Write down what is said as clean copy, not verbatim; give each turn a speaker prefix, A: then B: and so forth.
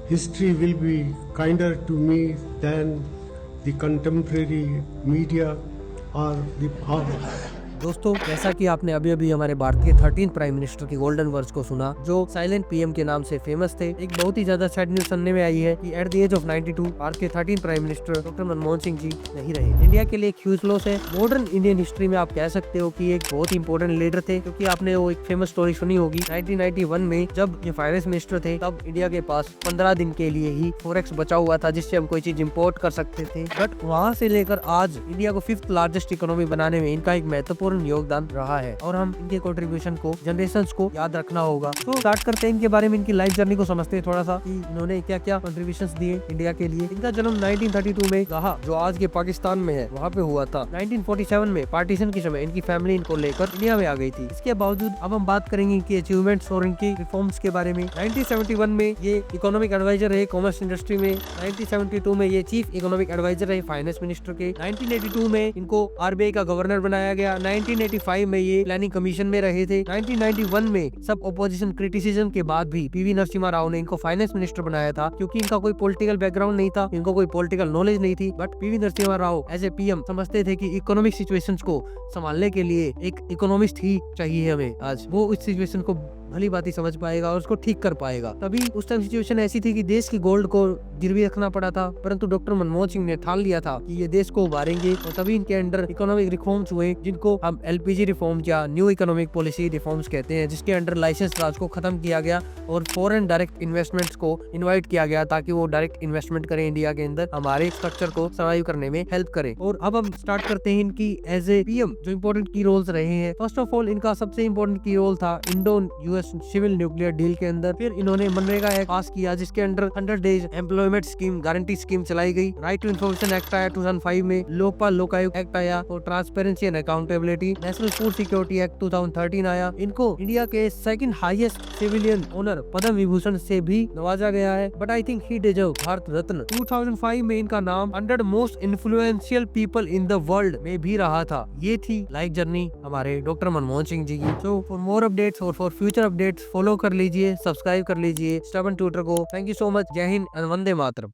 A: history will be kinder to me than the contemporary media or the power.
B: दोस्तों, जैसा कि आपने अभी अभी हमारे भारत के 13th प्राइम मिनिस्टर के गोल्डन वर्ड्स को सुना, जो साइलेंट पीएम के नाम से फेमस थे। एक बहुत ही ज्यादा सैड न्यूज सुनने में आई है कि at the age of 92 Bharat के 13th prime minister doctor Manmohan Singh ji नहीं रहे। इंडिया के लिए एक ह्यूज लॉस है। मॉडर्न इंडियन हिस्ट्री में आप कह सकते हो कि एक बहुत ही इंपॉर्टेंट लीडर थे, क्योंकि आपने वो एक फेमस स्टोरी सुनी होगी 1991 में जब ये फाइनेंस मिनिस्टर थे, तब इंडिया के पास 15 दिन के लिए ही फॉरेक्स बचा हुआ था, जिससे हम कोई चीज इम्पोर्ट कर सकते थे। बट वहाँ से लेकर आज इंडिया को 5th लार्जेस्ट इकोनॉमी बनाने में इनका एक महत्वपूर्ण योगदान रहा है और हम इनके कंट्रीब्यूशन को जनरेशंस को याद रखना होगा। तो स्टार्ट करते हैं इनके बारे में, इनकी लाइफ जर्नी को समझते हैं थोड़ा सा कि इन्होंने क्या क्या कंट्रीब्यूशंस दिए इंडिया के लिए। इनका जन्म 1932 में जहाँ जो आज के पाकिस्तान में है वहाँ पे हुआ था। 1947 में पार्टीशन के समय इनकी फैमिली इनको लेकर इंडिया में आ गई थी। इसके बावजूद अब हम बात करेंगे इनकी अचीवमेंट्स और इनकी रिफॉर्म्स के बारे में। 1971 में ये इकोनॉमिक एडवाइजर रहे कॉमर्स इंडस्ट्री में। 1972 में ये चीफ इकोनॉमिक एडवाइजर रहे फाइनेंस मिनिस्टर के। 1982 में इनको आरबीआई का गवर्नर बनाया गया। 1985 में ये प्लानिंग कमीशन में रहे थे। 1991 में सब ओपोजिशन क्रिटिसिज्म के बाद भी पीवी नरसिम्हा राव ने इनको फाइनेंस मिनिस्टर बनाया था, क्योंकि इनका कोई पॉलिटिकल बैकग्राउंड नहीं था, इनको कोई पॉलिटिकल नॉलेज नहीं थी। But PV Narasimha Rao as a PM समझते थे कि इकोनॉमिक सिचुएशंस को संभालने के लिए एक इकोनॉमिस्ट ही चाहिए हमें। आज वो इस सिचुएशन को भली बात ही समझ पाएगा और उसको ठीक कर पाएगा। तभी उस टाइम सिचुएशन ऐसी थी कि देश की गोल्ड को गिरवी रखना पड़ा था, परंतु डॉक्टर मनमोहन सिंह ने ठान लिया था कि ये देश को उभारेंगे, और तभी इनके अंडर इकोनॉमिक रिफॉर्म्स हुए, जिनको हम एलपीजी रिफॉर्म्स या न्यू इकोनॉमिक पॉलिसी रिफॉर्म्स कहते हैं, जिसके अंडर लाइसेंस राज को खत्म किया गया और फॉरेन डायरेक्ट इन्वेस्टमेंट्स को इन्वाइट किया गया, ताकि वो डायरेक्ट इन्वेस्टमेंट करें इंडिया के अंदर, हमारे स्ट्रक्चर को सर्वाइव करने में हेल्प करे। और अब हम स्टार्ट करते हैं इनकी एज ए पीएम जो इंपॉर्टेंट की रोल्स रहे हैं। फर्स्ट ऑफ ऑल इनका सबसे इंपॉर्टेंट की रोल था Indo US civil nuclear deal के अंदर। फिर इन्होंने मनरेगा एक्ट पास किया, जिसके under 100 days employment scheme guarantee scheme चलाई गई। राइट टू इन्फॉर्मेशन एक्ट आया 2005 में। लोकपाल लोकायुक्त एक्ट आया और transparency and accountability. National food security act 2013 आया। इनको इंडिया के second highest civilian honour Padma Vibhushan से भी नवाजा गया है, but I think he deserve Bharat Ratna. 2005 में इनका नाम 100 most influential people in the world में भी रहा था। ये थी लाइफ जर्नी हमारे डॉक्टर मनमोहन सिंह जी की। सो फॉर मोर अपडेट्स और फॉर फ्यूचर अपडेट्स फॉलो कर लीजिए, सब्सक्राइब कर लीजिए स्टबन ट्विटर को। Thank you so much. जय हिंद, वंदे मातरम।